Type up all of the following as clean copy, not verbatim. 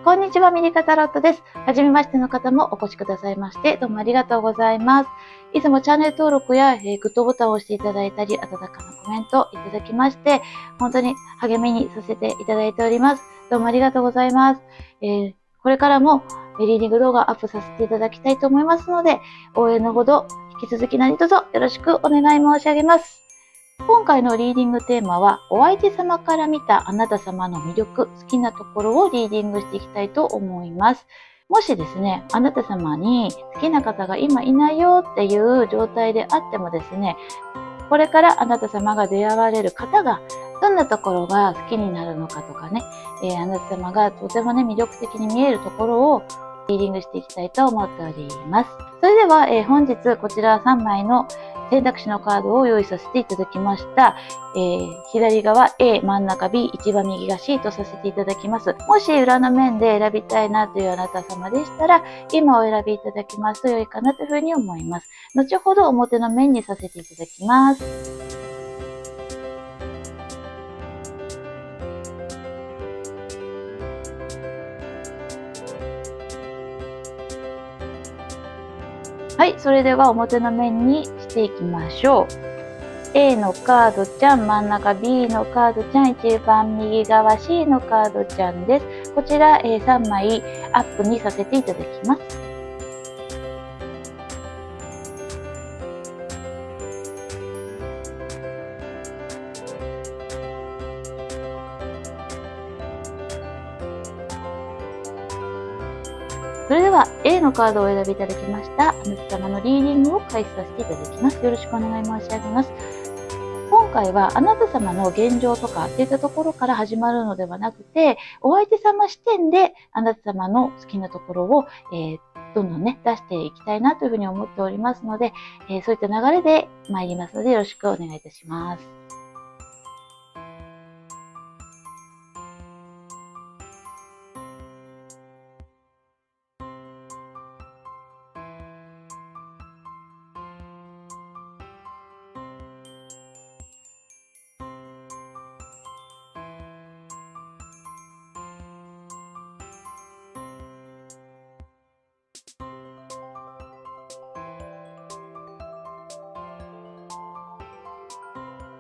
こんにちは、ミリカタロットです。はじめましての方もお越しくださいまして、どうもありがとうございます。いつもチャンネル登録や、グッドボタンを押していただいたり、温かなコメントいただきまして、本当に励みにさせていただいております。どうもありがとうございます。これからもリーディング動画アップさせていただきたいと思いますので、応援のほど引き続き何卒よろしくお願い申し上げます。今回のリーディングテーマは、お相手様から見たあなた様の魅力、好きなところをリーディングしていきたいと思います。もしですね、あなた様に好きな方が今いないよっていう状態であってもですね、これからあなた様が出会われる方がどんなところが好きになるのかとかね、あなた様がとてもね魅力的に見えるところをリーディングしていきたいと思っております。それでは、本日こちら3枚の選択肢のカードを用意させていただきました。左側 A、真ん中 B、一番右が C とさせていただきます。もし裏の面で選びたいなというあなた様でしたら、今お選びいただきますと良いかなというふうに思います。後ほど表の面にさせていただきます。はい、それでは表の面にしていきましょう。A のカードちゃん、真ん中 B のカードちゃん、一番右側 C のカードちゃんです。こちら、3枚アップにさせていただきます。それでは A のカードをお選びいただきましたあなた様のリーディングを開始させていただきます。よろしくお願い申し上げます。今回はあなた様の現状とかっていったところから始まるのではなくて、お相手様視点であなた様の好きなところを、どんどんね出していきたいなというふうに思っておりますので、そういった流れで参りますのでよろしくお願いいたします。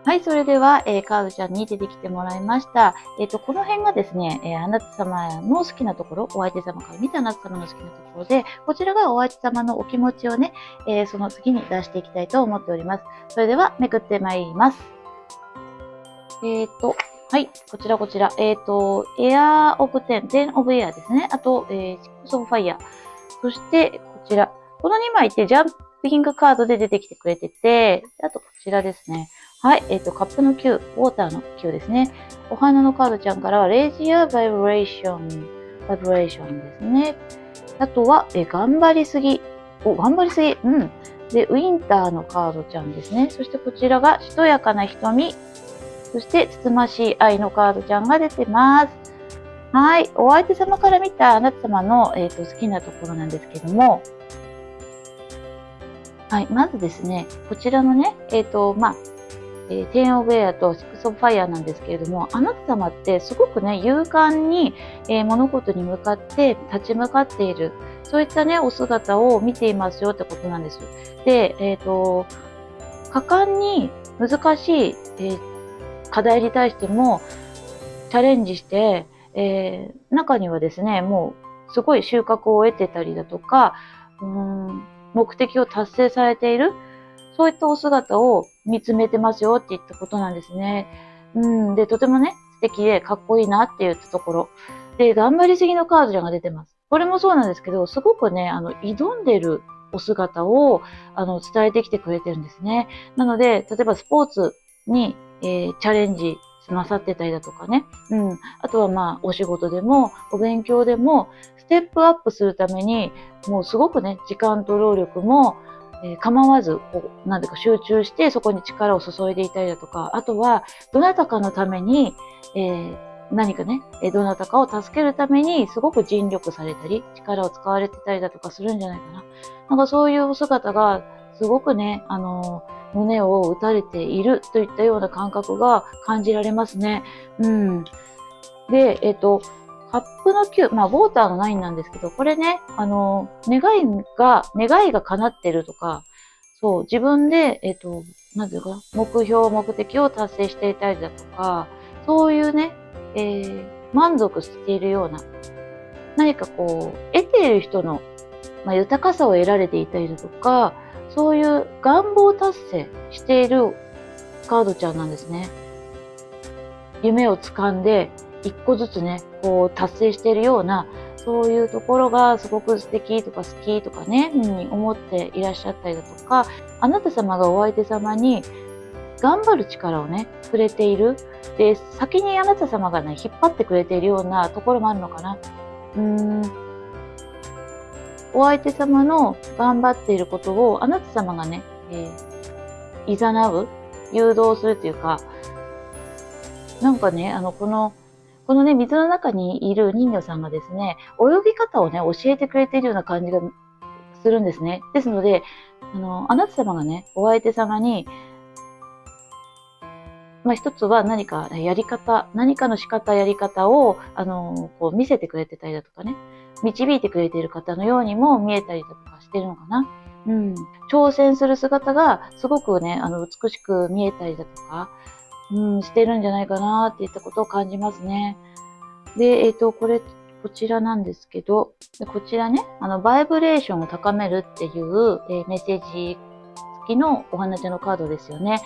はい、それでは、カードちゃんに出てきてもらいました。この辺がですね、あなた様の好きなところ、お相手様から見たあなた様の好きなところで、こちらがお相手様のお気持ちをね、その次に出していきたいと思っております。それでは、めくってまいります。はい、こちら。エアーオブ10、10オブエアですね。あと、シックスオブファイヤー。そして、こちら。この2枚ってジャンピングカードで出てきてくれてて、あとこちらですね。はい、カップの9、ウォーターの9ですね。お花のカードちゃんからは、レイジアバイブレーションですね。あとは、頑張りすぎ。頑張りすぎ。うん。で、ウィンターのカードちゃんですね。そしてこちらが、しとやかな瞳。そして、つつましい愛のカードちゃんが出てます。はい。お相手様から見たあなた様の、好きなところなんですけども、はい。まずですね、こちらのね、10オブエアと6オブファイヤーなんですけれども、あなた様ってすごくね、勇敢に、物事に向かって立ち向かっている。そういったね、お姿を見ていますよってことなんです。で、果敢に難しい、課題に対してもチャレンジして、中にはですね、もうすごい収穫を得てたりだとか、目的を達成されている。そういったお姿を見つめてますよって言ったことなんですね。で、とてもね、素敵でかっこいいなって言ったところ。で、頑張りすぎのカードちゃんが出てます。これもそうなんですけど、すごくね、挑んでるお姿を、伝えてきてくれてるんですね。なので、例えばスポーツに、チャレンジなさってたりだとかね。あとはまあ、お仕事でも、お勉強でも、ステップアップするために、もうすごくね、時間と労力も、構わず、なんていうか集中してそこに力を注いでいたりだとか、あとは、どなたかのために、何かね、どなたかを助けるためにすごく尽力されたり、力を使われてたりだとかするんじゃないかな。なんかそういうお姿が、すごくね、胸を打たれているといったような感覚が感じられますね。で、カップの9、まあ、ウォーターの9なんですけど、これね、願いが叶ってるとか、そう、自分で、なんていうか、目標、目的を達成していたりだとか、そういうね、満足しているような、何かこう、得ている人の、まあ、豊かさを得られていたりだとか、そういう願望達成しているカードちゃんなんですね。夢を掴んで、一個ずつね、こう達成しているような、そういうところがすごく素敵とか好きとかね、思っていらっしゃったりだとか、あなた様がお相手様に頑張る力をね、くれている。で、先にあなた様がね、引っ張ってくれているようなところもあるのかな。お相手様の頑張っていることをあなた様がね、誘う、誘導するというか、なんかね、このね、水の中にいる人魚さんがですね、泳ぎ方をね、教えてくれているような感じがするんですね。ですので、あなた様がね、お相手様に、まあ、一つは何かの仕方、やり方を、こう見せてくれてたりだとかね、導いてくれている方のようにも見えたりだとかしてるのかな。挑戦する姿がすごくね、美しく見えたりだとか、してるんじゃないかなっていったことを感じますね。で、こちらなんですけど、こちらね、バイブレーションを高めるっていう、メッセージ付きのお花ちゃんのカードですよね。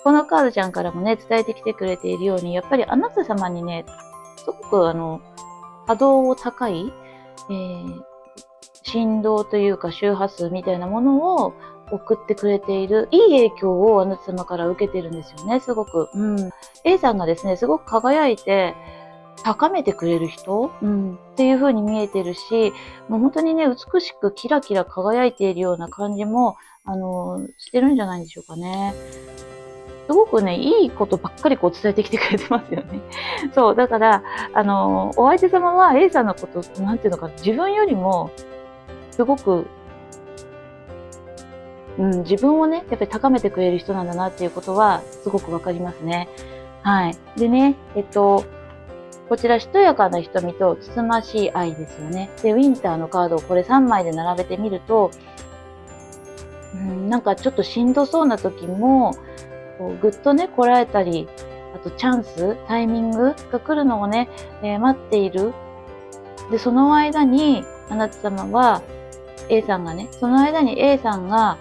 このカードちゃんからもね、伝えてきてくれているように、やっぱりあなた様にね、すごく波動を高い、振動というか周波数みたいなものを送ってくれている、いい影響をあなた様から受けてるんですよね、すごく。A さんがですね、すごく輝いて、高めてくれる人、っていう風に見えてるし、もう本当にね、美しくキラキラ輝いているような感じも、してるんじゃないでしょうかね。すごくね、いいことばっかりこう伝えてきてくれてますよね。そう、だから、お相手様は A さんのこと、なんていうのか、自分よりも、すごく、自分をね、やっぱり高めてくれる人なんだなっていうことは、すごくわかりますね。はい。でね、こちら、しとやかな瞳とつつましい愛ですよね。で、ウィンターのカードをこれ3枚で並べてみると、なんかちょっとしんどそうな時も、こうぐっとね、こらえたり、あとチャンス、タイミングが来るのをね、待っている。で、その間に、あなた様は、A さんがね、その間に A さんが、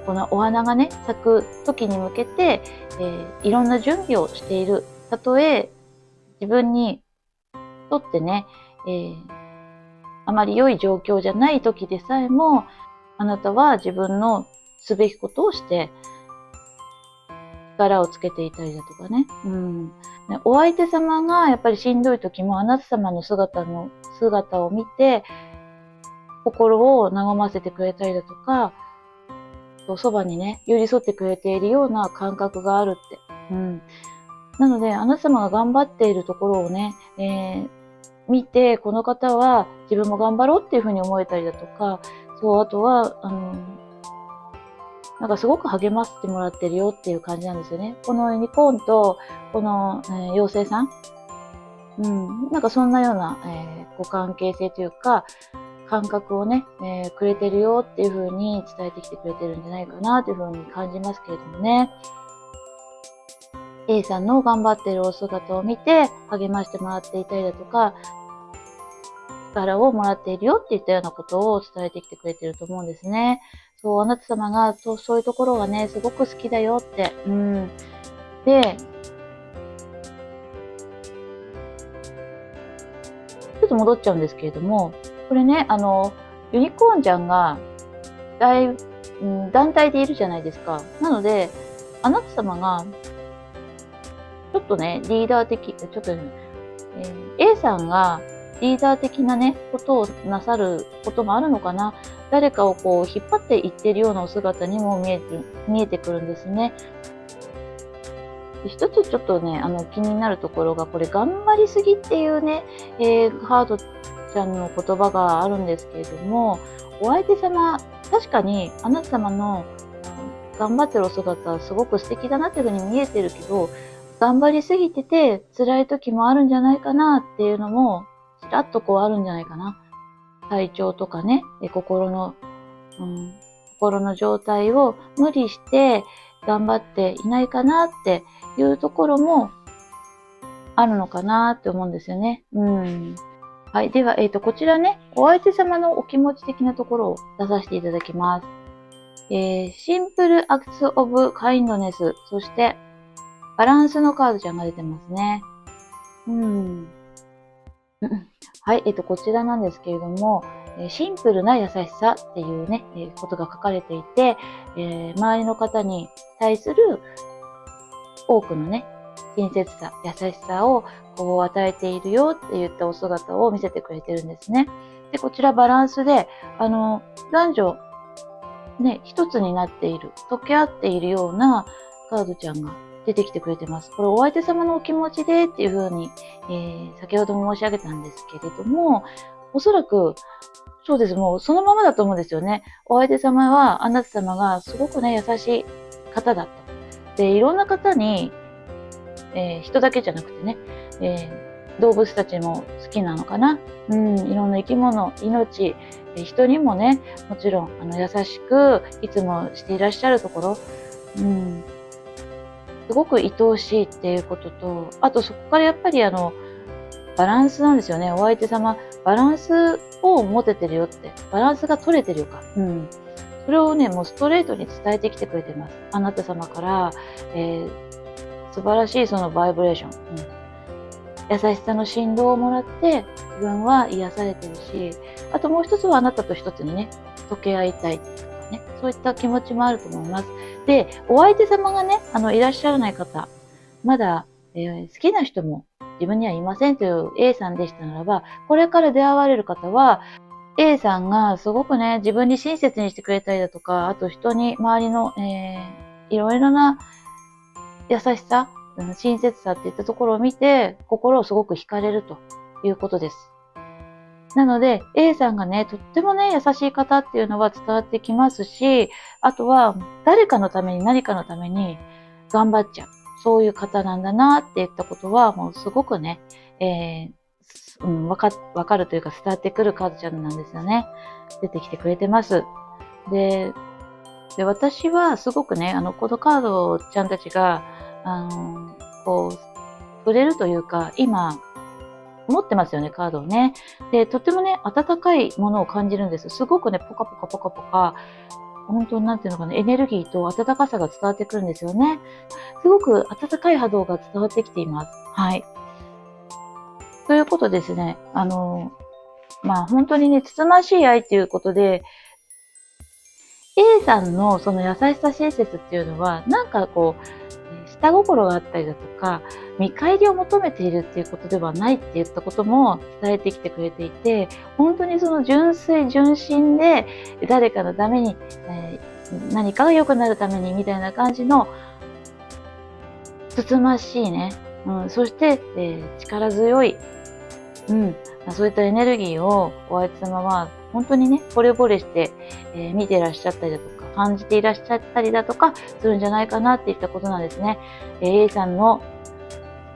このお花がね、咲く時に向けて、いろんな準備をしている。たとえ、自分にとってね、あまり良い状況じゃない時でさえも、あなたは自分のすべきことをして、力をつけていたりだとかね。お相手様がやっぱりしんどい時もあなた様の姿を見て、心を和ませてくれたりだとか、そばにね、寄り添ってくれているような感覚があるって。なので、あなた様が頑張っているところをね、見て、この方は自分も頑張ろうっていうふうに思えたりだとか、そう、あとは、なんかすごく励ませてもらってるよっていう感じなんですよね。このユニコーンと、この、妖精さん。なんかそんなような、ご関係性というか、感覚をね、くれてるよっていう風に伝えてきてくれてるんじゃないかなという風に感じますけれどもね。A さんの頑張っているお姿を見て励ましてもらっていたりだとか、力をもらっているよっていったようなことを伝えてきてくれてると思うんですね。そう、あなた様がそういうところがね、すごく好きだよって。で、ちょっと戻っちゃうんですけれども、これね、ユニコーンちゃんが団体でいるじゃないですか。なので、あなた様が、ちょっとね、リーダー的、A さんがリーダー的なね、ことをなさることもあるのかな。誰かをこう、引っ張っていってるようなお姿にも見えてくるんですね。一つちょっとね、気になるところが、これ、頑張りすぎっていうね、カードちゃんの言葉があるんですけれども、お相手様、確かにあなた様の頑張ってるお姿はすごく素敵だなっていうふうに見えてるけど、頑張りすぎてて辛い時もあるんじゃないかなっていうのもちらっとこうあるんじゃないかな。体調とかね、心の状態を無理して頑張っていないかなっていうところもあるのかなって思うんですよね。はい。では、こちらね、お相手様のお気持ち的なところを出させていただきます。シンプルアクツオブカインドネス、そしてバランスのカードちゃんが出てますね。はい。こちらなんですけれども、シンプルな優しさっていうね、ことが書かれていて、周りの方に対する多くのね、親切さ、優しさをこう与えているよって言ったお姿を見せてくれてるんですね。で、こちらバランスで、男女、ね、一つになっている、溶け合っているようなカードちゃんが出てきてくれてます。これお相手様のお気持ちでっていう風に、先ほども申し上げたんですけれども、おそらく、そうです、もうそのままだと思うんですよね。お相手様は、あなた様がすごくね、優しい方だと。で、いろんな方に、人だけじゃなくてね、動物たちも好きなのかな。いろんな生き物、命、人にもね、もちろん優しくいつもしていらっしゃるところ、すごく愛おしいっていうことと、あとそこからやっぱりバランスなんですよね。お相手様、バランスを持ててるよって、バランスが取れてるよか。それをね、もうストレートに伝えてきてくれてます。あなた様から、素晴らしいそのバイブレーション。優しさの振動をもらって自分は癒されてるし、あともう一つはあなたと一つにね、溶け合いたいとかね、そういった気持ちもあると思います。で、お相手様がね、いらっしゃらない方、まだ、好きな人も自分にはいませんという A さんでしたならば、これから出会われる方は、A さんがすごくね、自分に親切にしてくれたりだとか、あと人に、周りの、いろいろな優しさ、親切さっていったところを見て、心をすごく惹かれるということです。なので、A さんがね、とってもね、優しい方っていうのは伝わってきますし、あとは、誰かのために何かのために頑張っちゃう。そういう方なんだなって言ったことは、もうすごくね、わかるというか伝わってくるカードちゃんなんですよね。出てきてくれてます。で、私はすごくね、このカードちゃんたちが、こう、触れるというか、今、持ってますよね、カードをね。で、とってもね、温かいものを感じるんです。すごくね、ポカポカポカポカ、本当になんていうのかな、エネルギーと温かさが伝わってくるんですよね。すごく温かい波動が伝わってきています。はい。ということですね、本当にね、つつましい愛っていうことで、A さんのその優しさ親切っていうのは、なんかこう、下心があったりだとか、見返りを求めているっていうことではないって言ったことも伝えてきてくれていて、本当にその純粋純真で誰かのために、何かが良くなるためにみたいな感じのつつましいね、そして、力強い、そういったエネルギーをお相手様は本当にね、惚れ惚れして、見ていらっしゃったりだとか、感じていらっしゃったりだとかするんじゃないかなっていったことなんですね。A さんの好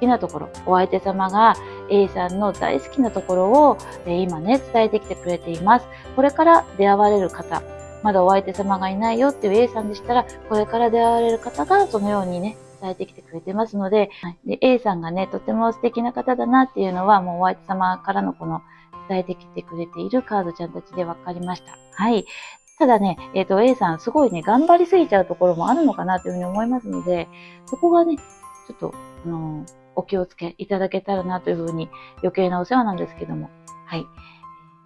きなところ、お相手様が A さんの大好きなところを、今ね、伝えてきてくれています。これから出会われる方、まだお相手様がいないよっていう A さんでしたら、これから出会われる方がそのようにね、伝えてきてくれてますので、で A さんがね、とても素敵な方だなっていうのは、もうお相手様からのこの伝えてきてくれているカードちゃんたちで分かりました。はい。ただね、A さんすごいね、頑張りすぎちゃうところもあるのかなというふうに思いますので、そこがね、ちょっと、お気をつけいただけたらなというふうに余計なお世話なんですけども、はい。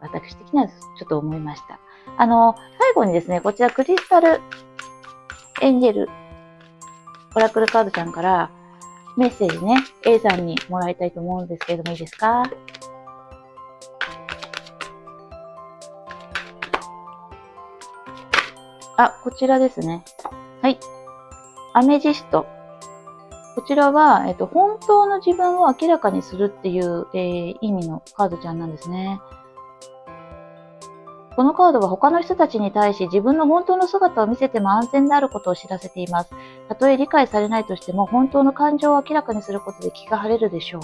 私的にはちょっと思いました。最後にですね、こちらクリスタルエンジェルオラクルカードちゃんからメッセージね、A さんにもらいたいと思うんですけれどもいいですか？こちらですね。はい。アメジスト。こちらは、本当の自分を明らかにするっていう、意味のカードちゃんなんですね。このカードは他の人たちに対し自分の本当の姿を見せても安全であることを知らせています。たとえ理解されないとしても、本当の感情を明らかにすることで気が晴れるでしょう。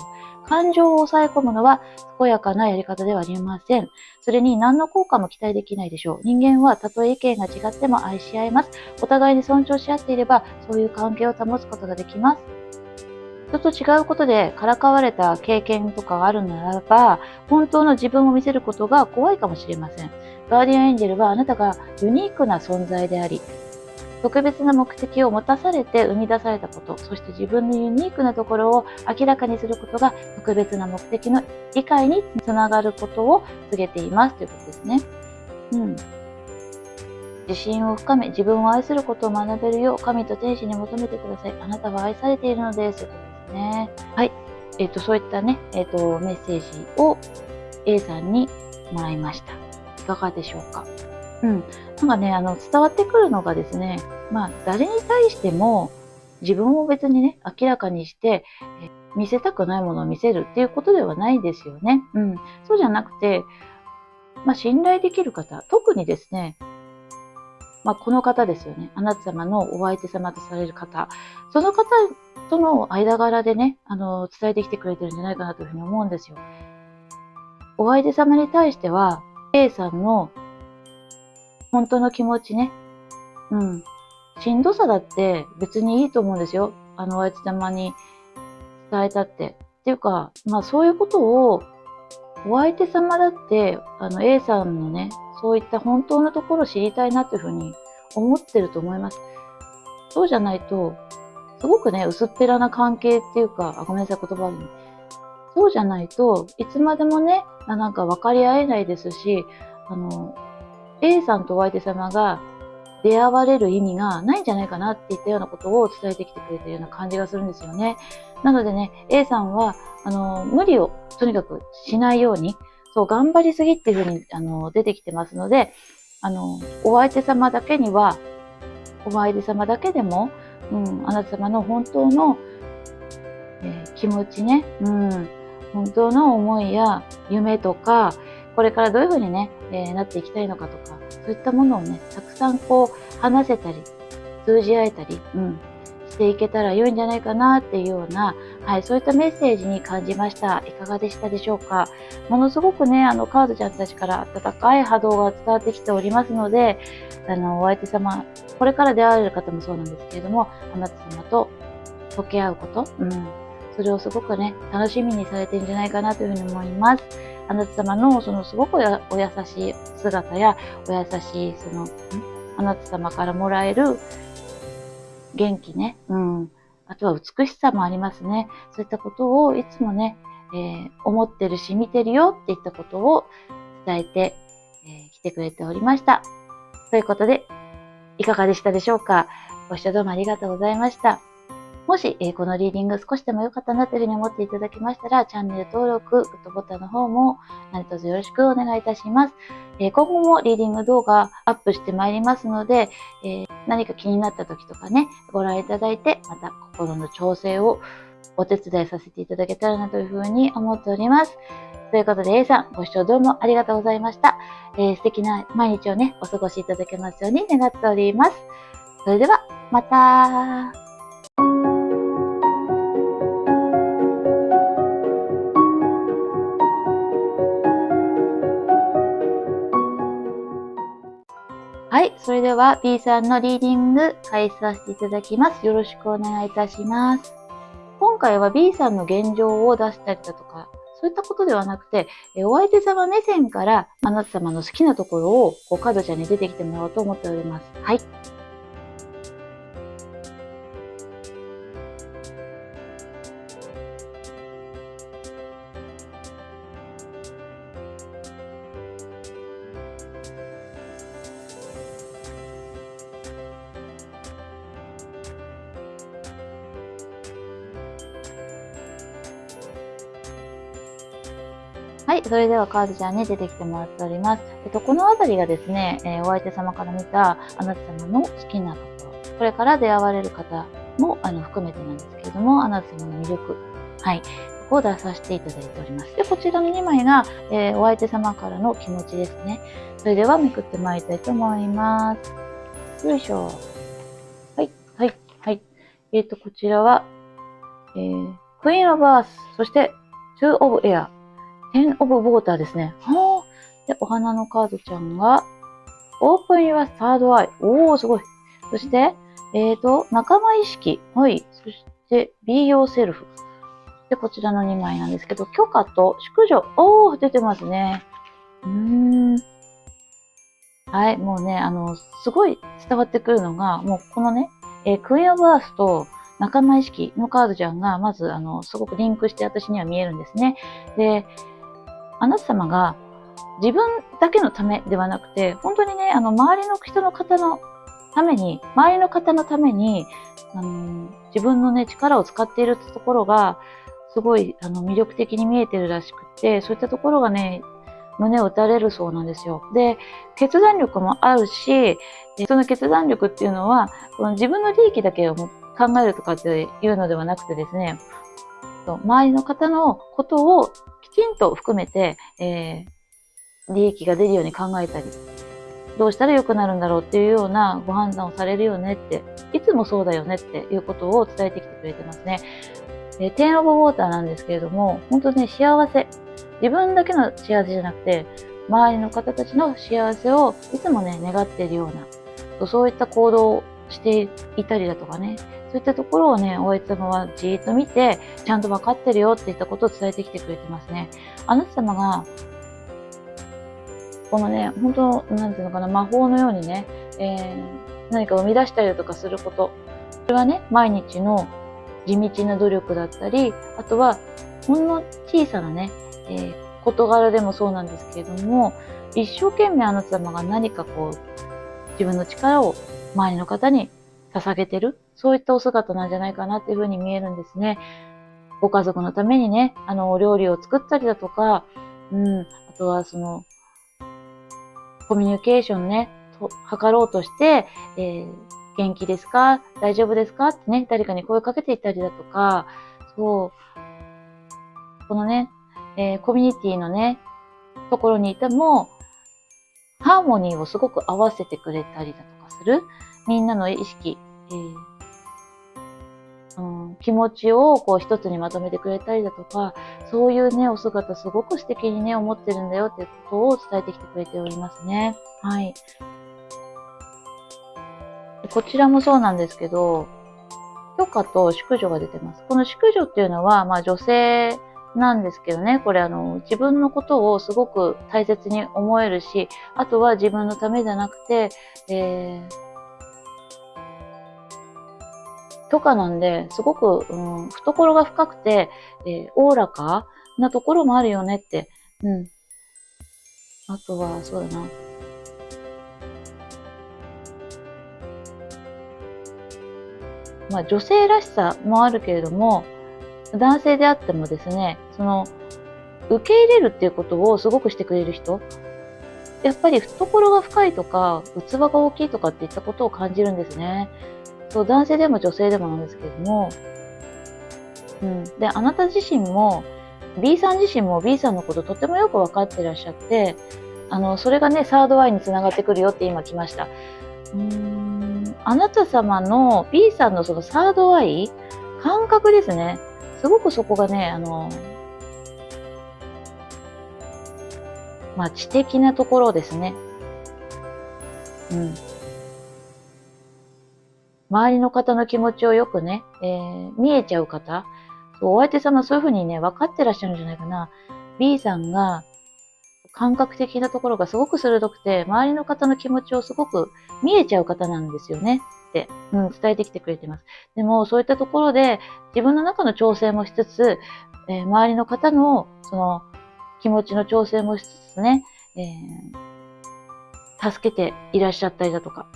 感情を抑え込むのは健やかなやり方ではありません。それに何の効果も期待できないでしょう。人間はたとえ意見が違っても愛し合います。お互いに尊重し合っていれば、そういう関係を保つことができます。人と違うことでからかわれた経験とかがあるならば、本当の自分を見せることが怖いかもしれません。ガーディアンエンジェルはあなたがユニークな存在であり、特別な目的を持たされて生み出されたこと、そして自分のユニークなところを明らかにすることが特別な目的の理解につながることを告げていますということですね。自信を深め、自分を愛することを学べるよう神と天使に求めてください。あなたは愛されているのです。ということですね。はい。そういったね、メッセージを A さんにもらいました。いかがでしょうか。なんかね、伝わってくるのがですね、誰に対しても自分を別にね、明らかにして、見せたくないものを見せるっていうことではないですよね。そうじゃなくて、信頼できる方、特にですね、この方ですよね。あなた様のお相手様とされる方。その方との間柄でね、伝えてきてくれてるんじゃないかなというふうに思うんですよ。お相手様に対しては、A さんの本当の気持ちね。しんどさだって別にいいと思うんですよ。お相手様に伝えたって。っていうか、そういうことを、お相手様だって、A さんのね、そういった本当のところを知りたいなというふうに思ってると思います。そうじゃないと、すごくね、薄っぺらな関係っていうか、ごめんなさい、言葉に。そうじゃないといつまでもね、なんか分かり合えないですし、A さんとお相手様が出会われる意味がないんじゃないかなっていったようなことを伝えてきてくれているような感じがするんですよね。なのでね、A さんは、無理をとにかくしないように、そう、頑張りすぎっていうふうに、出てきてますので、お相手様だけには、お相手様だけでも、あなた様の本当の、気持ちね、本当の思いや夢とか、これからどういうふうにね、なっていきたいのかとか、そういったものをね、たくさん話せたり、通じ合えたり、していけたら良いんじゃないかなっていうような、そういったメッセージに感じました。いかがでしたでしょうか。ものすごくね、カードちゃんたちから温かい波動が伝わってきておりますので、お相手様、これから出会われる方もそうなんですけれども、あなた様と溶け合うこと、それをすごくね、楽しみにされてるんじゃないかなというふうに思います。あなた様のそのすごくお優しい姿や、お優しいあなた様からもらえる元気ね、あとは美しさもありますね。そういったことをいつもね、思ってるし見てるよっていったことを伝えてきてくれておりました。ということで、いかがでしたでしょうか。ご視聴どうもありがとうございました。もし、このリーディング少しでも良かったなというふうに思っていただけましたら、チャンネル登録、グッドボタンの方も何卒よろしくお願いいたします。今後もリーディング動画アップしてまいりますので、何か気になった時とかね、ご覧いただいて、また心の調整をお手伝いさせていただけたらなというふうに思っております。ということで A さん、ご視聴どうもありがとうございました。素敵な毎日をね、お過ごしいただけますように願っております。それでは、また。はい。それでは B さんのリーディング開始させていただきます。よろしくお願いいたします。今回は B さんの現状を出したりだとか、そういったことではなくて、お相手様目線からあなた様の好きなところをカードちゃんに出てきてもらおうと思っております。はい。はい。それではカードちゃんに出てきてもらっております。このあたりがですね、お相手様から見たあなた様の好きなところ、これから出会われる方も含めてなんですけれども、あなた様の魅力。はい。クを出させていただいております。で、こちらの2枚が、お相手様からの気持ちですね。それではめくってまいりたいと思います。よいしょ。はい、はい、はい。こちらは、クイーンオブアース、そして、ツーオブエア、テンオブウォーターですね。で、お花のカードちゃんが、オープンユアサードアイ。おー、すごい。そして、仲間意識。はい。そして、be yourself。で、こちらの2枚なんですけど、許可と淑女。おー、出てますね。はい。もうね、すごい伝わってくるのが、もうこのね、クイーンオブアースと仲間意識のカードちゃんが、まず、すごくリンクして私には見えるんですね。で、あなた様が自分だけのためではなくて、本当にね、周りの人の方のために、自分のね、力を使っているところが、すごい、魅力的に見えてるらしくて、そういったところがね、胸を打たれるそうなんですよ。で、決断力もあるし、その決断力っていうのは、この自分の利益だけを考えるとかっていうのではなくてですね、周りの方のことをきちんと含めて、利益が出るように考えたり、どうしたら良くなるんだろうっていうようなご判断をされるよねって、いつもそうだよねっていうことを伝えてきてくれてますね。テンオブウォーターなんですけれども、本当ね、幸せ。自分だけの幸せじゃなくて、周りの方たちの幸せをいつもね、願っているような、そういった行動をしていたりだとかね、そういったところをね、お相手様はじーっと見て、ちゃんと分かってるよっていったことを伝えてきてくれてますね。あなた様が、このね、本当、なんていうのかな、魔法のようにね、何か生み出したりだとかすること。それはね、毎日の地道な努力だったり、あとは、ほんの小さなね、事柄でもそうなんですけれども、一生懸命あなた様が何かこう、自分の力を周りの方に捧げてる、そういったお姿なんじゃないかなっていうふうに見えるんですね。ご家族のためにね、お料理を作ったりだとか、あとはその、コミュニケーションね、図ろうとして、元気ですか？大丈夫ですか？ってね、誰かに声かけていったりだとか、そう、このね、コミュニティのね、ところにいても、ハーモニーをすごく合わせてくれたりだとかする、みんなの意識、気持ちをこう一つにまとめてくれたりだとか、そういうね、お姿すごく素敵にね、思ってるんだよっていうことを伝えてきてくれておりますね。はい。こちらもそうなんですけど、許可と淑女が出てます。この淑女っていうのは、まあ女性なんですけどね、これ自分のことをすごく大切に思えるし、あとは自分のためじゃなくて、許可なんで、すごく、懐が深くて、おおらかなところもあるよねって。あとは、そうだな。まあ女性らしさもあるけれども、男性であってもですね、受け入れるっていうことをすごくしてくれる人。やっぱり懐が深いとか、器が大きいとかっていったことを感じるんですね。そう、男性でも女性でもなんですけれども、で、あなた自身も、B さん自身も B さんのこととてもよくわかってらっしゃって、それがね、サードアイにつながってくるよって今来ました。あなた様の B さんのそのサードアイ、感覚ですね。すごくそこがね、まあ、知的なところですね。周りの方の気持ちをよくね、見えちゃう方。そう、お相手様そういうふうにね、分かってらっしゃるんじゃないかな。B さんが、感覚的なところがすごく鋭くて、周りの方の気持ちをすごく見えちゃう方なんですよねって、伝えてきてくれてます。でも、そういったところで、自分の中の調整もしつつ、周りの方の、その、気持ちの調整もしつつね、助けていらっしゃったりだとか、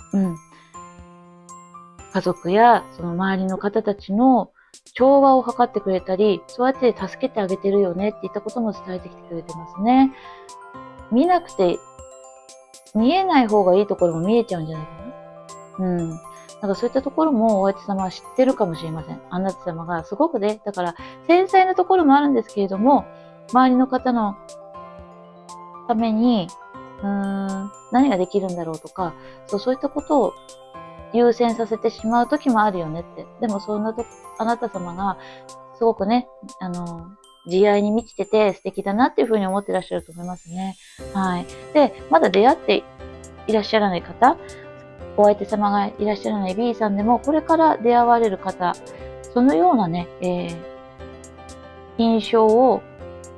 家族やその周りの方たちの調和を図ってくれたり、そうやって助けてあげてるよねっていったことも伝えてきてくれてますね。見なくて、見えない方がいいところも見えちゃうんじゃないかな。なんかそういったところもお相手様は知ってるかもしれません。あなた様がすごくね、だから繊細なところもあるんですけれども、周りの方のために、何ができるんだろうとか、そういったことを優先させてしまう時もあるよねって。でもそんなとあなた様がすごくね、慈愛に満ちてて素敵だなっていうふうに思ってらっしゃると思いますね。はい。で、まだ出会っていらっしゃらない方、お相手様がいらっしゃらない B さんでも、これから出会われる方、そのようなね、印象を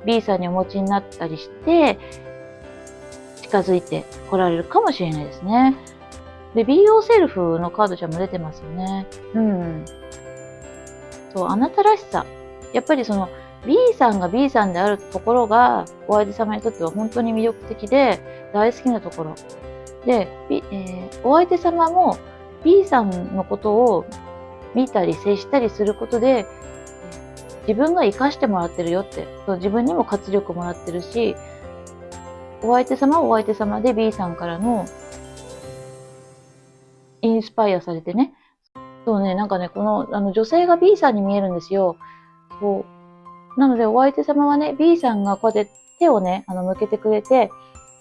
B さんにお持ちになったりして、近づいて来られるかもしれないですね。で、Be Yourself のカードちゃんも出てますよね。そう、あなたらしさ。やっぱりその B さんが B さんであるところが、お相手様にとっては本当に魅力的で、大好きなところ。で、お相手様も B さんのことを見たり接したりすることで、自分が生かしてもらってるよって、そう自分にも活力もらってるし、お相手様はお相手様で B さんからのインスパイアされてね。そうね、なんかね、この、女性が B さんに見えるんですよ。そう。なので、お相手様はね、B さんがこうやって手をね、向けてくれて、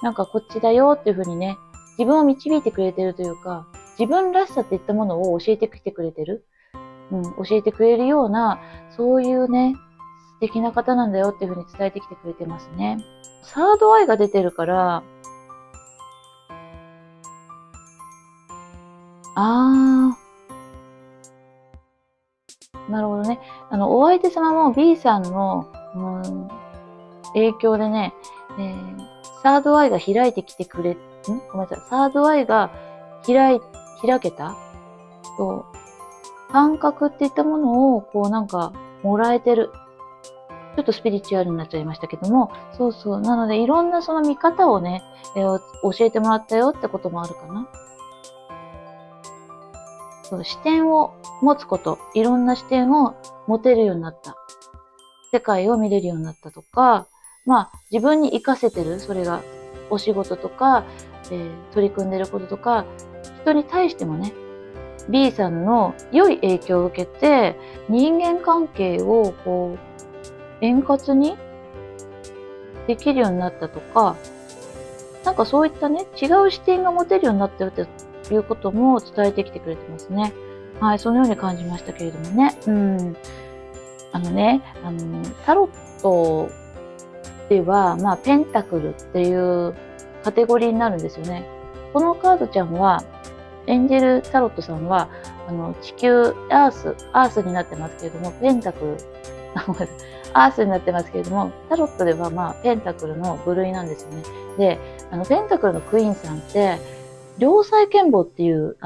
なんかこっちだよっていう風にね、自分を導いてくれてるというか、自分らしさっていったものを教えてきてくれてる。教えてくれるような、そういうね、素敵な方なんだよっていう風に伝えてきてくれてますね。サードアイが出てるから、なるほどね。お相手様も B さんの、影響でね、サードアイが開いてきてくれ、ごめんなさい。サードアイが開けたと、感覚っていったものを、こうなんか、もらえてる。ちょっとスピリチュアルになっちゃいましたけども、そうそう。なので、いろんなその見方をね、教えてもらったよってこともあるかな。そう、視点を持つこと、いろんな視点を持てるようになった。世界を見れるようになったとか、自分に活かせてる、それがお仕事とか、取り組んでることとか、人に対してもね、B さんの良い影響を受けて、人間関係をこう、円滑にできるようになったとか、なんかそういったね、違う視点が持てるようになってるっていうことも伝えてきてくれてますね。はい、そのように感じましたけれどもね。タロットでは、ペンタクルっていうカテゴリーになるんですよね。このカードちゃんは、エンジェルタロットさんは、地球、アースになってますけれども、ペンタクル、アースになってますけれども、タロットではペンタクルの部類なんですよね。で、ペンタクルのクイーンさんって、良妻賢母っていう、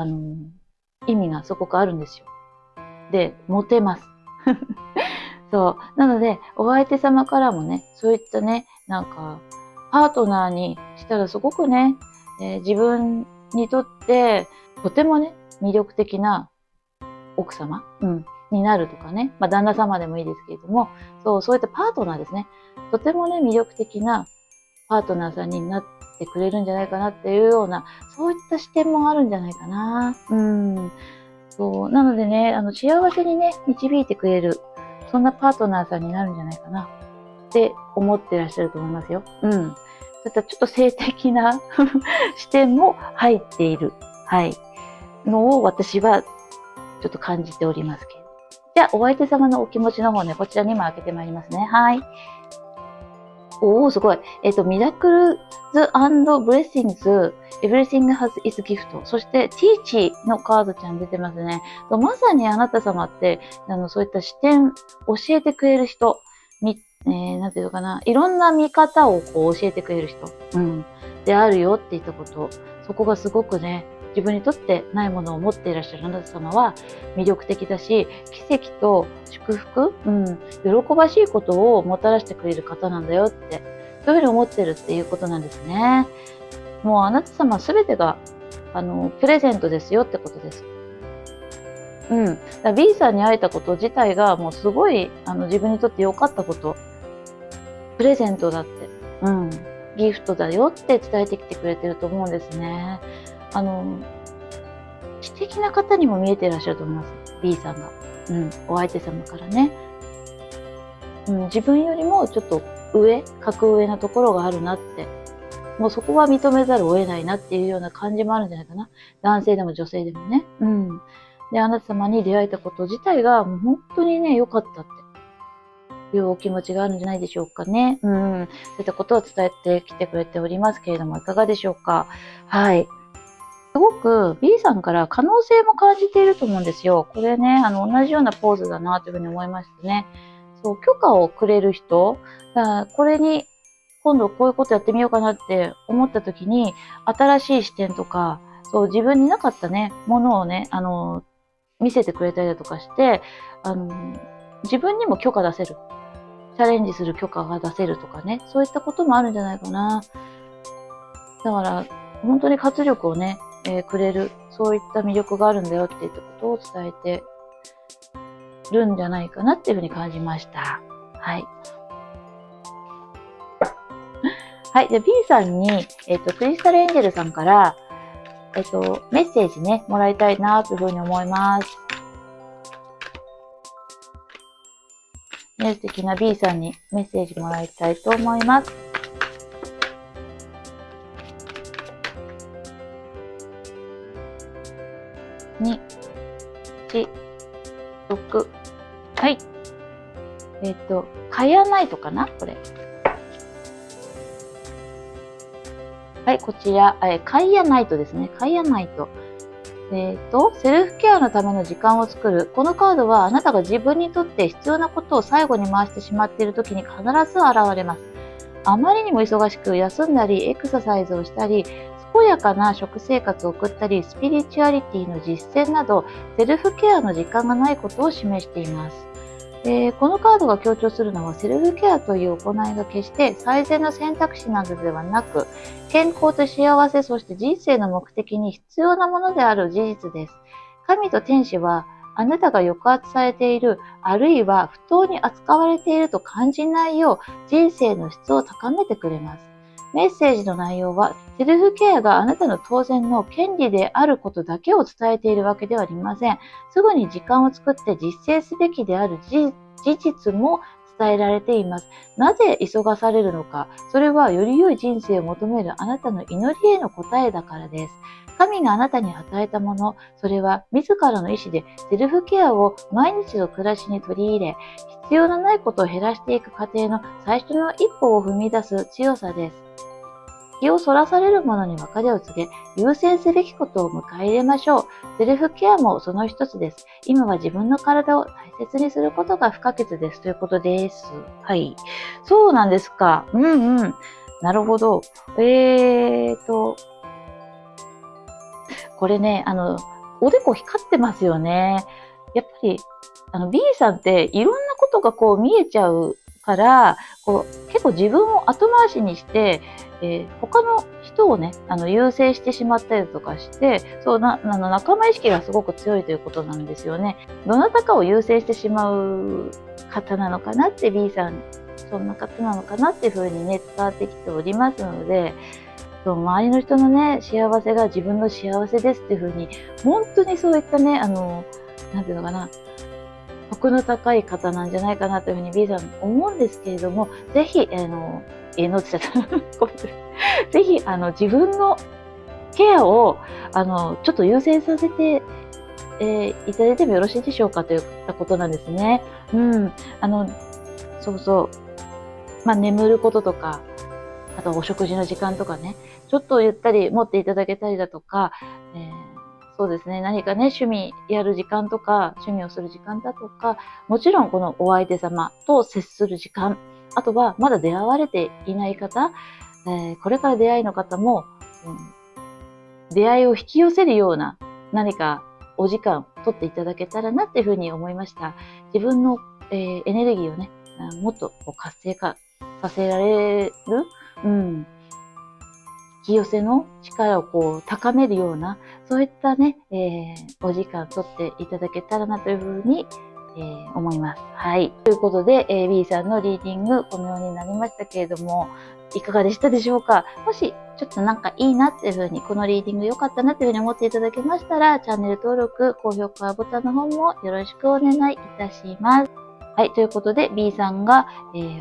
意味がすごくあるんですよ。で、モテます。そう。なので、お相手様からもね、そういったね、なんか、パートナーにしたらすごくね、自分にとって、とてもね、魅力的な奥様、になるとかね。旦那様でもいいですけれども、そういったパートナーですね。とてもね、魅力的なパートナーさんになってくれるんじゃないかなっていうような、そういった視点もあるんじゃないかな。そう。なのでね、幸せにね、導いてくれる、そんなパートナーさんになるんじゃないかなって思ってらっしゃると思いますよ。そういったちょっと性的な視点も入っている、のを私はちょっと感じておりますけど。じゃあ、お相手様のお気持ちの方ね、こちらにも開けてまいりますね。はい。おー、すごい。ミラクルズ&ブレッシングズ、Everything has its gift。そして、ティーチのカードちゃん出てますね。まさにあなた様って、そういった視点、教えてくれる人、なんていうのかな、いろんな見方をこう教えてくれる人、であるよって言ったこと。そこがすごくね、自分にとってないものを持っていらっしゃるあなた様は魅力的だし、奇跡と祝福、喜ばしいことをもたらしてくれる方なんだよって、そういうふうに思ってるっていうことなんですね。もうあなた様すべてが、プレゼントですよってことです。B さんに会えたこと自体がもうすごい、自分にとって良かったこと。プレゼントだって。ギフトだよって伝えてきてくれてると思うんですね。視素敵な方にも見えていらっしゃると思います。B さんが。お相手様からね。自分よりもちょっと格上なところがあるなって。もうそこは認めざるを得ないなっていうような感じもあるんじゃないかな。男性でも女性でもね。で、あなた様に出会えたこと自体がもう本当にね、良かったっていうお気持ちがあるんじゃないでしょうかね。そういったことを伝えてきてくれておりますけれども、いかがでしょうか。はい。すごく B さんから可能性も感じていると思うんですよ。これね、同じようなポーズだなというふうに思いましたね。そう、許可をくれる人、これに今度こういうことやってみようかなって思った時に、新しい視点とか、そう、自分になかったね、ものをね、見せてくれたりだとかして、自分にも許可出せる。チャレンジする許可が出せるとかね、そういったこともあるんじゃないかな。だから、本当に活力をね、くれる、そういった魅力があるんだよっていったことを伝えてるんじゃないかなっていうふうに感じました。はい。はい。で、B さんに、クリスタルエンジェルさんから、メッセージね、もらいたいなというふうに思います。ね、素敵な B さんにメッセージもらいたいと思います。2、1、6。はい。カイアナイトかなこれ。はい、こちら、カイアナイトですね。カイアナイト。セルフケアのための時間を作る。このカードはあなたが自分にとって必要なことを最後に回してしまっている時に必ず現れます。あまりにも忙しく休んだり、エクササイズをしたり、健やかな食生活を送ったり、スピリチュアリティの実践など、セルフケアの時間がないことを示しています。このカードが強調するのは、セルフケアという行いが決して最善の選択肢などではなく、健康と幸せ、そして人生の目的に必要なものである事実です。神と天使は、あなたが抑圧されている、あるいは不当に扱われていると感じないよう、人生の質を高めてくれます。メッセージの内容は、セルフケアがあなたの当然の権利であることだけを伝えているわけではありません。すぐに時間を作って実践すべきである事実も伝えられています。なぜ急がされるのか、それはより良い人生を求めるあなたの祈りへの答えだからです。神があなたに与えたもの、それは自らの意思でセルフケアを毎日の暮らしに取り入れ、必要のないことを減らしていく過程の最初の一歩を踏み出す強さです。気をそらされるものに別れを告げ、優先すべきことを迎え入れましょう。セルフケアもその一つです。今は自分の体を大切にすることが不可欠ですということです。はい。そうなんですか。なるほど。これね、おでこ光ってますよね。やっぱり、B さんっていろんなことがこう見えちゃうから、結構自分を後回しにして、他の人をね、優先してしまったりとかして、仲間意識がすごく強いということなんですよね。どなたかを優先してしまう方なのかなって B さん、そんな方なのかなっていうふうにね、伝わってきておりますので、周りの人のね、幸せが自分の幸せですっていうふうに、本当にそういったね、なんていうのかな、徳の高い方なんじゃないかなというふうに B さん思うんですけれども、ぜひ、乗ってちゃった。ぜひ、自分のケアを、ちょっと優先させて、いただいてもよろしいでしょうかといったことなんですね。そうそう。眠ることとか、あとお食事の時間とかね、ちょっとゆったり持っていただけたりだとか、そうですね、何かね、趣味やる時間とか、趣味をする時間だとか、もちろんこのお相手様と接する時間、あとはまだ出会われていない方、これから出会いの方も、出会いを引き寄せるような何かお時間取っていただけたらなっていうふうに思いました。自分の、エネルギーをね、もっと活性化させられる、引き寄せの力を高めるような、そういったね、お時間取っていただけたらなというふうに思います。はい。ということで、B さんのリーディング、このようになりましたけれども、いかがでしたでしょうか？もし、ちょっとなんかいいなっていうふうに、このリーディング良かったなっていうふうに思っていただけましたら、チャンネル登録、高評価ボタンの方もよろしくお願いいたします。はい。ということで、B さんが、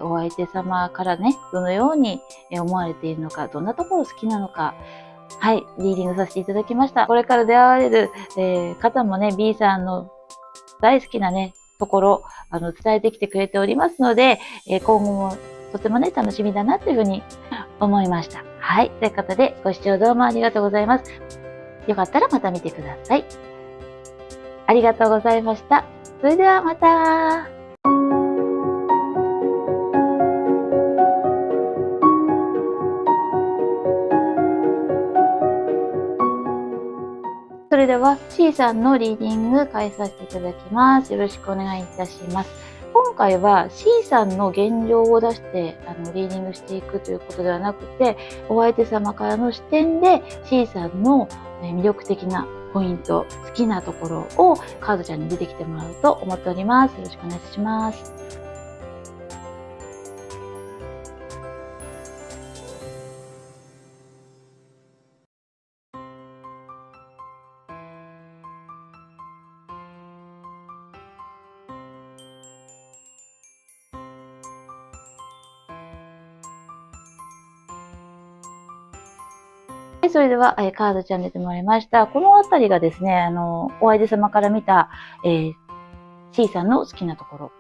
お相手様からね、どのように思われているのか、どんなところ好きなのか、はい。リーディングさせていただきました。これから出会われる、方もね、B さんの大好きなね、ところ、伝えてきてくれておりますので、今後もとてもね、楽しみだなというふうに思いました。はい。ということで、ご視聴どうもありがとうございます。よかったらまた見てください。ありがとうございました。それではまた。それでは C さんのリーディング返させていただきます。よろしくお願いいたします。今回は C さんの現状を出してリーディングしていくということではなくて、お相手様からの視点で C さんの魅力的なポイント、好きなところをカードちゃんに出てきてもらうと思っております。よろしくお願いします。はい、それでは、カードちゃん出てもらいました。このあたりがですね、お相手様から見た、C さんの好きなところ。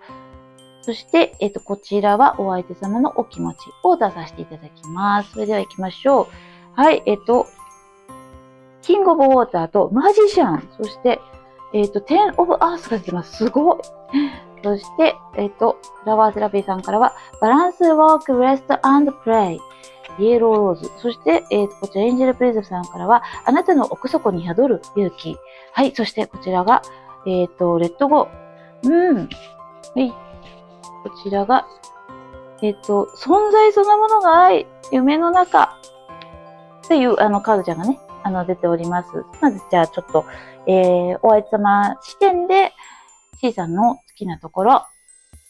そして、こちらはお相手様のお気持ちを出させていただきます。それでは行きましょう。はい、キングオブウォーターとマジシャン。そして、テンオブアースが出てます。すごい。そして、フラワーセラピーさんからは、バランスワーク、レスト&プレイ。イエローローズ。そして、こちらエンジェルプリズムさんからは、あなたの奥底に宿る勇気。はい。そして、こちらが、レッドゴー。はい。こちらが、存在そのものが愛、夢の中。っていう、カードちゃんがね、出ております。まず、じゃあ、ちょっと、お相手様視点で、C さんの好きなところ、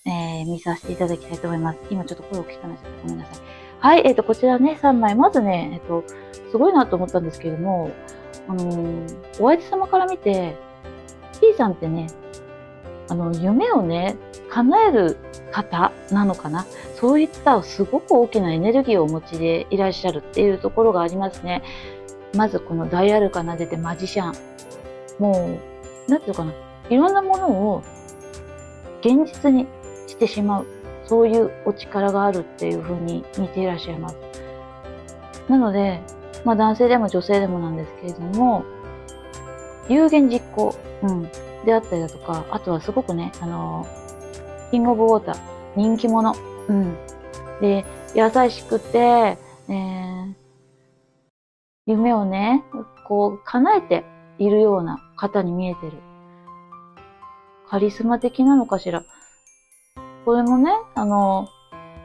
見させていただきたいと思います。今ちょっと声を聞かないでごめんなさい。はい、こちらね、3枚。まずね、すごいなと思ったんですけれども、お相手様から見て、C さんってね、夢をね、叶える方なのかな。そういったすごく大きなエネルギーをお持ちでいらっしゃるっていうところがありますね。まずこの大アルカナ出てマジシャン。もう、なんていうかな。いろんなものを現実にしてしまう。そういうお力があるっていう風に見ていらっしゃいます。なので、まあ男性でも女性でもなんですけれども、有言実行、であったりだとか、あとはすごくね、キングオブウォーター、人気者、で、優しくて、夢をね、こう、叶えているような方に見えてる。カリスマ的なのかしら。これもね、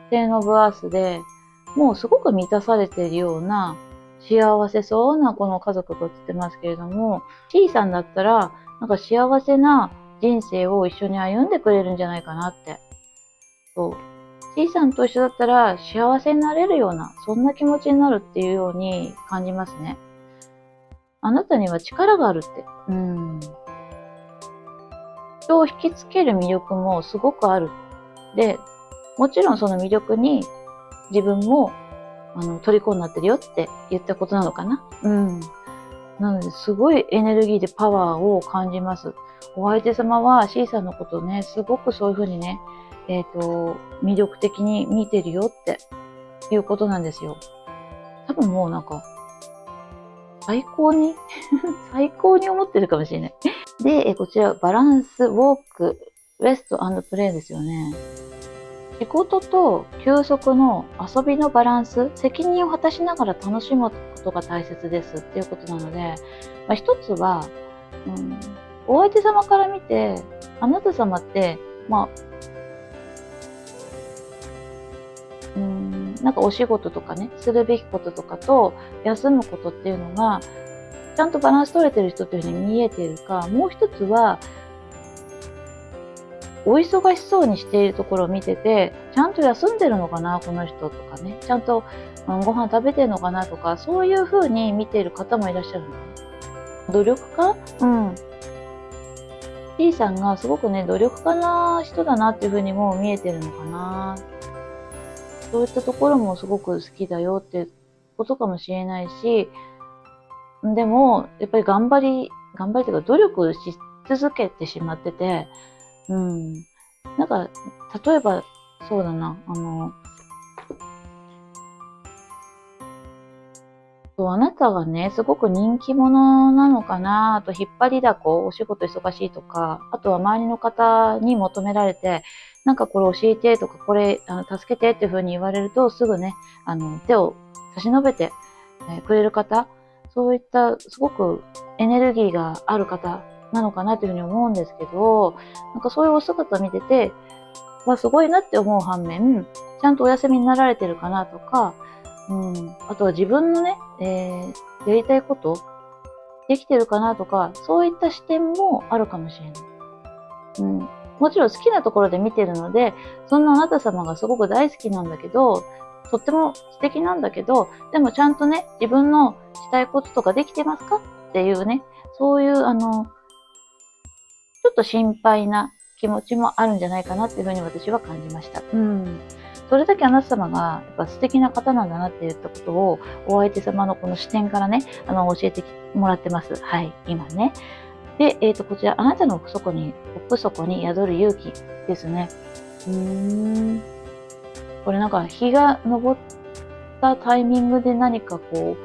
テンオブアースで、もうすごく満たされているような、幸せそうなこの家族と言ってますけれども、C さんだったら、なんか幸せな人生を一緒に歩んでくれるんじゃないかなって。そう。C さんと一緒だったら幸せになれるような、そんな気持ちになるっていうように感じますね。あなたには力があるって。人を引きつける魅力もすごくある。で、もちろんその魅力に自分も虜になってるよって言ったことなのかな。なので、すごいエネルギーでパワーを感じます。お相手様は C さんのことをね、すごくそういうふうにね、魅力的に見てるよっていうことなんですよ。多分もうなんか、最高に最高に思ってるかもしれない。で、こちら、バランス、ウォーク、レスト&プレイですよね。仕事と休息の遊びのバランス、責任を果たしながら楽しむことが大切ですっていうことなので、一つは、お相手様から見て、あなた様って、なんかお仕事とかね、するべきこととかと休むことっていうのが、ちゃんとバランス取れてる人というふうに見えているか、もう一つは、お忙しそうにしているところを見てて、ちゃんと休んでるのかな、この人とかね。ちゃんと、ご飯食べてるのかなとか、そういう風に見ている方もいらっしゃるのかな。努力家T さんがすごくね、努力家な人だなっていう風にも見えてるのかな。そういったところもすごく好きだよってことかもしれないし、でも、やっぱり頑張りというか努力し続けてしまってて、なんか、例えば、そうだな、あなたがね、すごく人気者なのかな、あと引っ張りだこ、お仕事忙しいとか、あとは周りの方に求められて、なんかこれ教えてとか、これ助けてっていう風に言われると、すぐね、手を差し伸べて、くれる方、そういったすごくエネルギーがある方なのかなというふうに思うんですけど、なんかそういうお姿見てて、すごいなって思う反面、ちゃんとお休みになられてるかなとか、あとは自分のね、やりたいことできてるかなとか、そういった視点もあるかもしれない。もちろん好きなところで見てるので、そんなあなた様がすごく大好きなんだけど、とっても素敵なんだけど、でもちゃんとね、自分のしたいこととかできてますかっていうね、そういうちょっと心配な気持ちもあるんじゃないかなっていうふうに私は感じました。それだけあなた様がやっぱ素敵な方なんだなって言ったことをお相手様のこの視点からね、教えてもらってます。はい、今ね。で、こちら、あなたの奥底に宿る勇気ですね。これなんか日が昇ったタイミングで何かこう、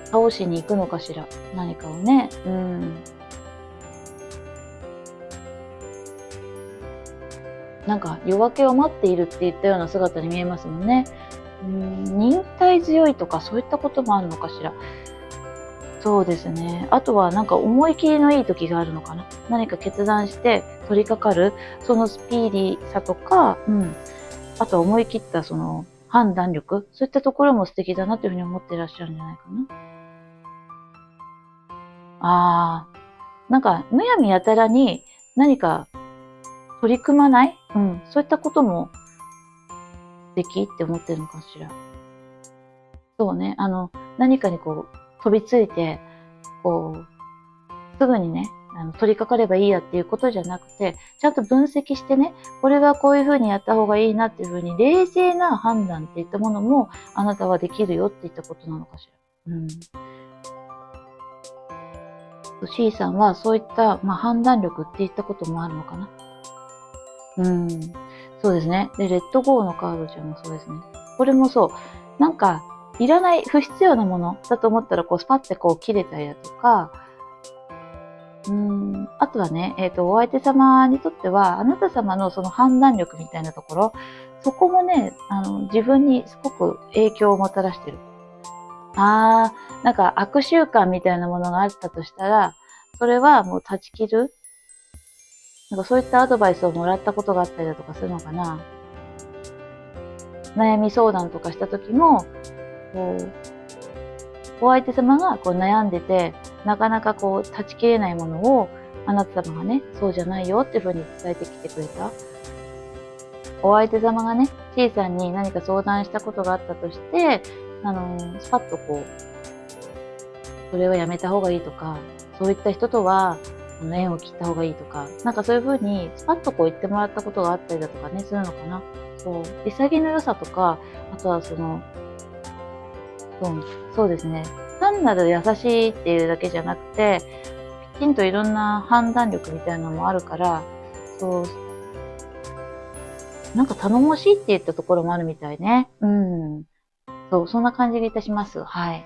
倒しに行くのかしら。何かをね。なんか夜明けを待っているって言ったような姿に見えますもんね。忍耐強いとかそういったこともあるのかしら。そうですね。あとはなんか思い切りのいい時があるのかな。何か決断して取り掛かる、そのスピーディーさとか、あとは思い切ったその判断力、そういったところも素敵だなというふうに思っていらっしゃるんじゃないかな。なんかむやみやたらに何か取り組まない、そういったことも素敵って思ってるのかしら。そうね。何かにこう、飛びついて、こう、すぐにね、取り掛かればいいやっていうことじゃなくて、ちゃんと分析してね、これはこういうふうにやった方がいいなっていうふうに、冷静な判断っていったものも、あなたはできるよっていったことなのかしら。C さんはそういった、判断力っていったこともあるのかな。そうですね。で、レッドゴーのカードちゃんもそうですね。これもそう。なんか、いらない、不必要なものだと思ったら、こう、スパッてこう切れたりだとか、あとはね、お相手様にとっては、あなた様のその判断力みたいなところ、そこもね、自分にすごく影響をもたらしてる。なんか悪習慣みたいなものがあったとしたら、それはもう断ち切る。なんかそういったアドバイスをもらったことがあったりだとかするのかな。悩み相談とかした時も、こう、お相手様がこう悩んでて、なかなかこう断ち切れないものを、あなた様がね、そうじゃないよっていうふうに伝えてきてくれた。お相手様がね、C さんに何か相談したことがあったとして、スパッとこう、それはやめた方がいいとか、そういった人とは、縁を切った方がいいとか、なんかそういうふうに、スパッとこう言ってもらったことがあったりだとかね、するのかな。そう、潔の良さとか、あとはそうですね。単なる優しいっていうだけじゃなくて、きちんといろんな判断力みたいなのもあるから、そう、なんか頼もしいって言ったところもあるみたいね。そう、そんな感じがいたします。はい。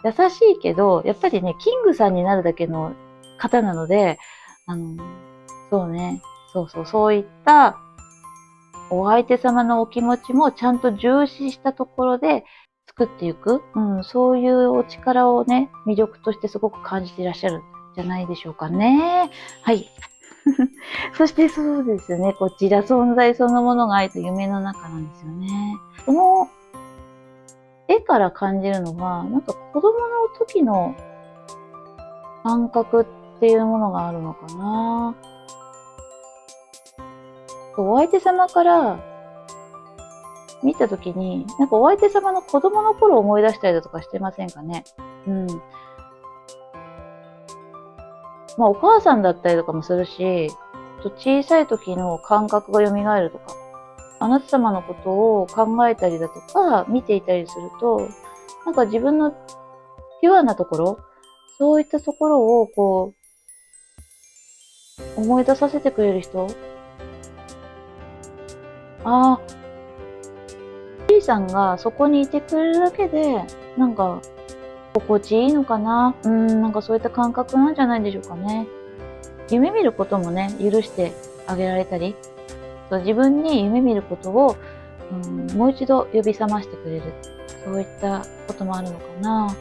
優しいけど、やっぱりね、キングさんになるだけの方なので、そうね、そういったお相手様のお気持ちもちゃんと重視したところで作っていく、そういうお力をね、魅力としてすごく感じていらっしゃるんじゃないでしょうかね。はい。そしてそうですね、こちら存在そのものが愛と夢の中なんですよね。この絵から感じるのは、なんか子供の時の感覚っていうものがあるのかな。お相手様から見たときに、なんかお相手様の子供の頃を思い出したりだとかしてませんかね。うん。まあお母さんだったりとかもするし、小さい時の感覚が蘇るとか、あなた様のことを考えたりだとか、見ていたりすると、なんか自分のピュアなところ、そういったところをこう、思い出させてくれる人、ああ、T さんがそこにいてくれるだけで、なんか、心地いいのかな。なんかそういった感覚なんじゃないでしょうかね。夢見ることもね、許してあげられたり、自分に夢見ることを、もう一度呼び覚ましてくれる。そういったこともあるのかな。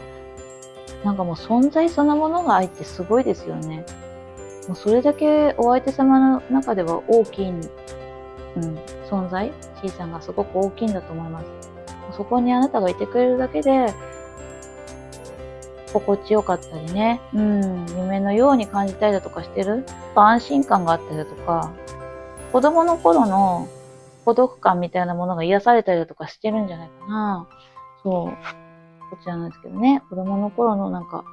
なんかもう存在そのものが愛ってすごいですよね。もうそれだけお相手様の中では大きい、存在、C さんがすごく大きいんだと思います。そこにあなたがいてくれるだけで、心地よかったりね、夢のように感じたりだとかしてる、安心感があったりだとか、子供の頃の孤独感みたいなものが癒されたりだとかしてるんじゃないかな。そう。こちらなんですけどね、子供の頃のなんか、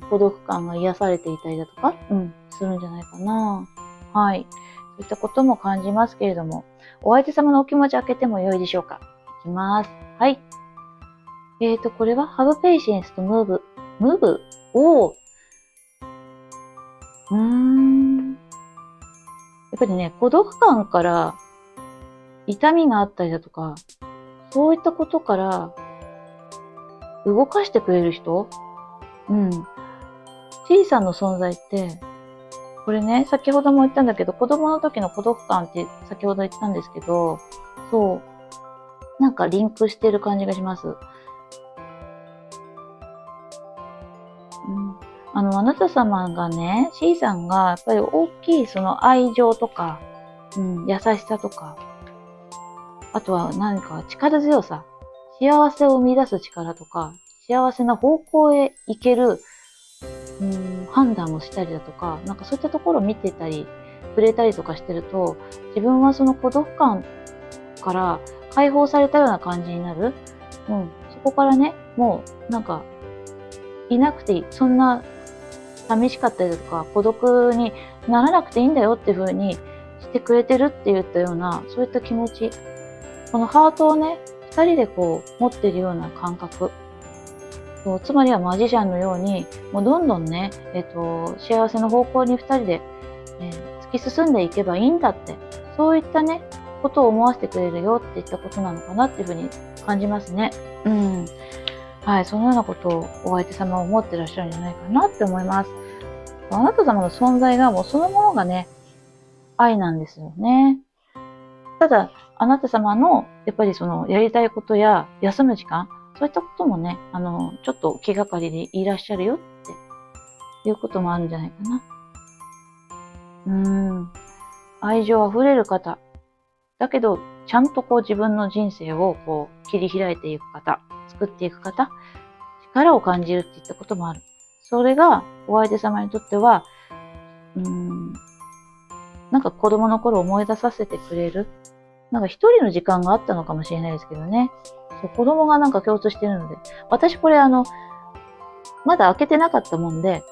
孤独感が癒されていたりだとか、するんじゃないかな。はい。そういったことも感じますけれども、お相手様のお気持ち開けても良いでしょうか。いきます。はい。これは Have patience to move. move? を、やっぱりね、孤独感から痛みがあったりだとか、そういったことから動かしてくれる人、C さんの存在って、これね、先ほども言ったんだけど、子供の時の孤独感って先ほど言ったんですけど、そう、なんかリンクしてる感じがします。あなた様がね、C さんがやっぱり大きいその愛情とか、優しさとか、あとは何か力強さ、幸せを生み出す力とか、幸せな方向へ行ける、判断をしたりだとか、なんかそういったところを見てたり、触れたりとかしてると、自分はその孤独感から解放されたような感じになる。そこからね、もうなんか、いなくていい。そんな寂しかったりだとか、孤独にならなくていいんだよっていう風にしてくれてるって言ったような、そういった気持ち。このハートをね、二人でこう持ってるような感覚。つまりはマジシャンのように、もうどんどんね、幸せの方向に二人で、突き進んでいけばいいんだって、そういったね、ことを思わせてくれるよっていったことなのかなっていうふうに感じますね。はい、そのようなことをお相手様は思ってらっしゃるんじゃないかなって思います。あなた様の存在がもうそのものがね、愛なんですよね。ただ、あなた様の、やっぱりその、やりたいことや休む時間、そういったこともね、ちょっと気がかりでいらっしゃるよっていうこともあるんじゃないかな。愛情あふれる方。だけど、ちゃんとこう自分の人生をこう切り開いていく方、作っていく方、力を感じるっていったこともある。それがお相手様にとっては、なんか子供の頃を思い出させてくれる。なんか一人の時間があったのかもしれないですけどね。そう、子供がなんか共通してるので。私これまだ開けてなかったもんで、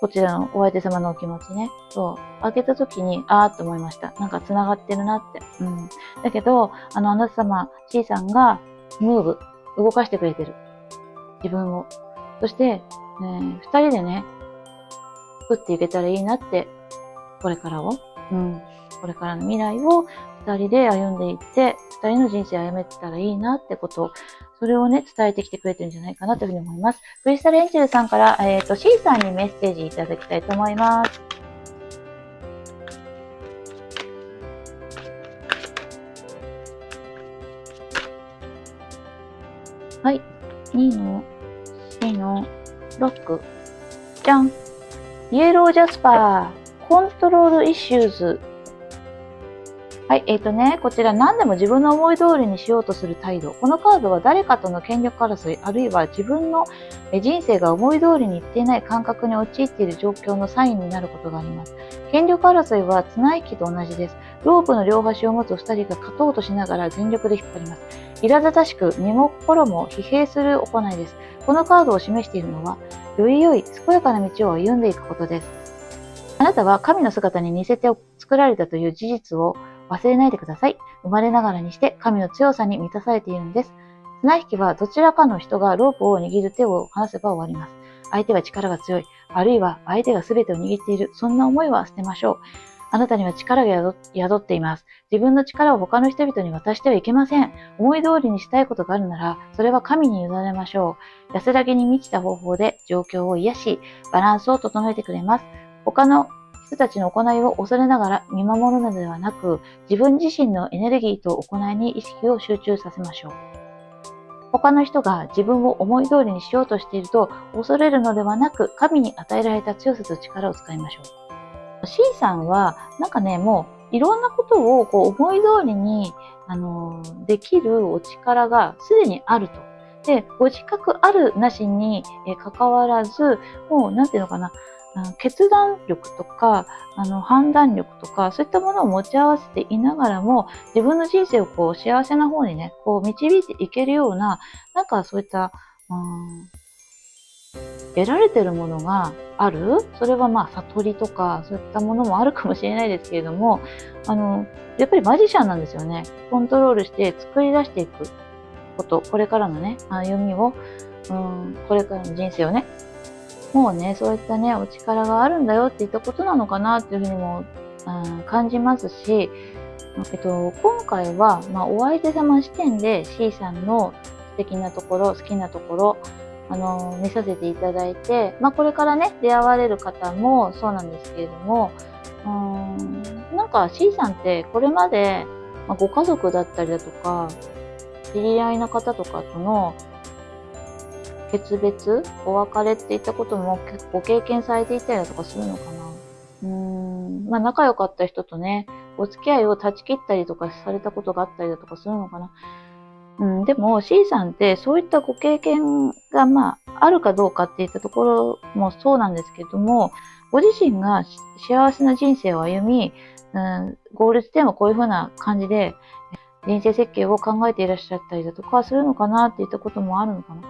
こちらのお相手様のお気持ちね。そう。開けた時に、あーって思いました。なんか繋がってるなって。だけど、あなた様、C さんが、動かしてくれてる。自分を。そして、二人でね、作っていけたらいいなって、これからを。これからの未来を二人で歩んでいって、二人の人生を歩めてたらいいなってことを、それをね、伝えてきてくれてるんじゃないかなというふうに思います。クリスタルエンジェルさんから、C さんにメッセージいただきたいと思います。はい。2の、4の、6。じゃん。イエロージャスパー、コントロールイシューズ。はい、こちら何でも自分の思い通りにしようとする態度。このカードは誰かとの権力争い、あるいは自分の人生が思い通りにいっていない感覚に陥っている状況のサインになることがあります。権力争いは綱引きと同じです。ロープの両端を持つ2人が勝とうとしながら全力で引っ張ります。苛立たしく身も心も疲弊する行いです。このカードを示しているのは、より良い健やかな道を歩んでいくことです。あなたは神の姿に似せて作られたという事実を忘れないでください。生まれながらにして神の強さに満たされているんです。綱引きはどちらかの人がロープを握る手を離せば終わります。相手は力が強い、あるいは相手が全てを握っている、そんな思いは捨てましょう。あなたには力が宿っています。自分の力を他の人々に渡してはいけません。思い通りにしたいことがあるなら、それは神に委ねましょう。安らぎに満ちた方法で状況を癒し、バランスを整えてくれます。他の人たちの行いを恐れながら見守るのではなく、自分自身のエネルギーと行いに意識を集中させましょう。他の人が自分を思い通りにしようとしていると恐れるのではなく、神に与えられた強さと力を使いましょう。C さんは、なんかね、もういろんなことを思い通りに、できるお力がすでにあると。で、ご自覚あるなしに関わらず、もうなんていうのかな、決断力とか判断力とかそういったものを持ち合わせていながらも自分の人生を幸せな方にね導いていけるようななんかそういった得られてるものがある。それは悟りとかそういったものもあるかもしれないですけれどもやっぱりマジシャンなんですよね。コントロールして作り出していくこと、これからのね歩みをこれからの人生をねもうね、そういったね、お力があるんだよって言ったことなのかなっていうふうにも、感じますし、今回は、お相手様視点で C さんの素敵なところ、好きなところ、見させていただいて、これからね、出会われる方もそうなんですけれども、なんか C さんってこれまで、ご家族だったりだとか、知り合いの方とかとの決別、お別れっていったことも結構経験されていたりだとかするのかな。仲良かった人とね、お付き合いを断ち切ったりとかされたことがあったりだとかするのかな。でも C さんってそういったご経験があるかどうかっていったところもそうなんですけども、ご自身が幸せな人生を歩み、ゴール地点はこういう風な感じで人生設計を考えていらっしゃったりだとかするのかなっていったこともあるのかな。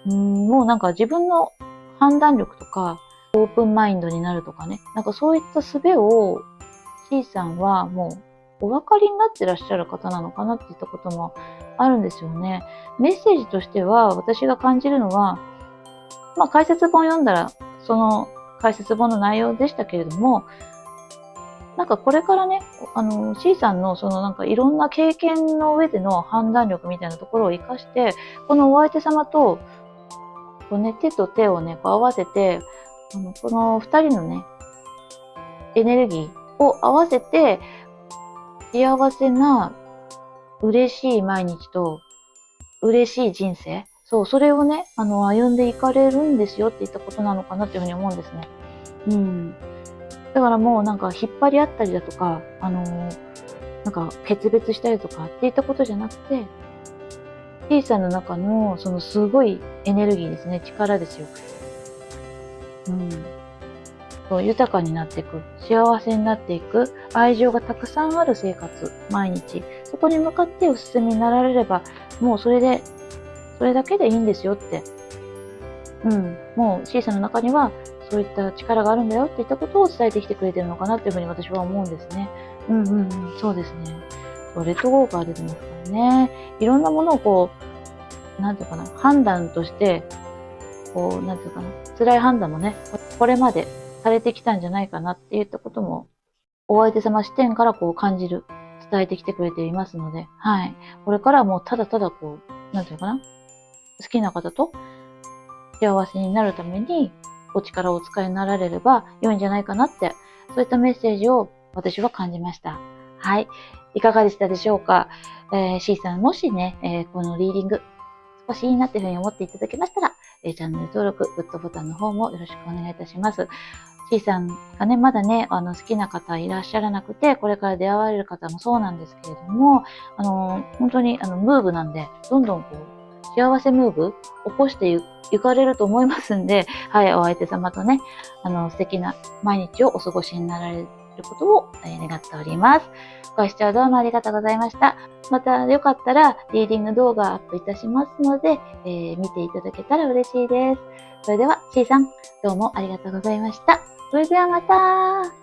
もうなんか自分の判断力とか、オープンマインドになるとかね、なんかそういった術を C さんはもうお分かりになってらっしゃる方なのかなっていったこともあるんですよね。メッセージとしては私が感じるのは、解説本読んだらその解説本の内容でしたけれども、なんかこれからね、C さんのなんかいろんな経験の上での判断力みたいなところを活かして、このお相手様と手と手をね、合わせて、この二人のね、エネルギーを合わせて、幸せな、嬉しい毎日と、嬉しい人生。それをね、歩んでいかれるんですよって言ったことなのかなっていうふうに思うんですね。だからもうなんか引っ張り合ったりだとか、なんか決別したりとかっていったことじゃなくて、C さんの中のすごいエネルギーですね、力ですよ。豊かになっていく、幸せになっていく、愛情がたくさんある生活、毎日。そこに向かってお進みになられれば、もうそれだけでいいんですよって。もう C さんの中にはそういった力があるんだよっていったことを伝えてきてくれてるのかなっていうふうに私は思うんですね。そうですね。レッドゴーが出てますからね。いろんなものをなんていうかな、判断として、なんていうかな、辛い判断もね、これまでされてきたんじゃないかなっていったことも、お相手様視点から感じる、伝えてきてくれていますので、はい。これからはもうただただなんていうかな、好きな方と幸せになるためにお力をお使いになられれば良いんじゃないかなって、そういったメッセージを私は感じました。はい。いかがでしたでしょうか。C さん、もしね、このリーディング、少しいいなっていうふうに思っていただけましたら、チャンネル登録、グッドボタンの方もよろしくお願いいたします。C さんがね、まだね、好きな方いらっしゃらなくて、これから出会われる方もそうなんですけれども、本当にムーブなんで、どんどん幸せムーブ起こしていかれると思いますんで、はい、お相手様とね、素敵な毎日をお過ごしになられることを、願っております。ご視聴どうもありがとうございました。またよかったらリーディング動画アップいたしますので、見ていただけたら嬉しいです。それでは C さん、どうもありがとうございました。それではまた。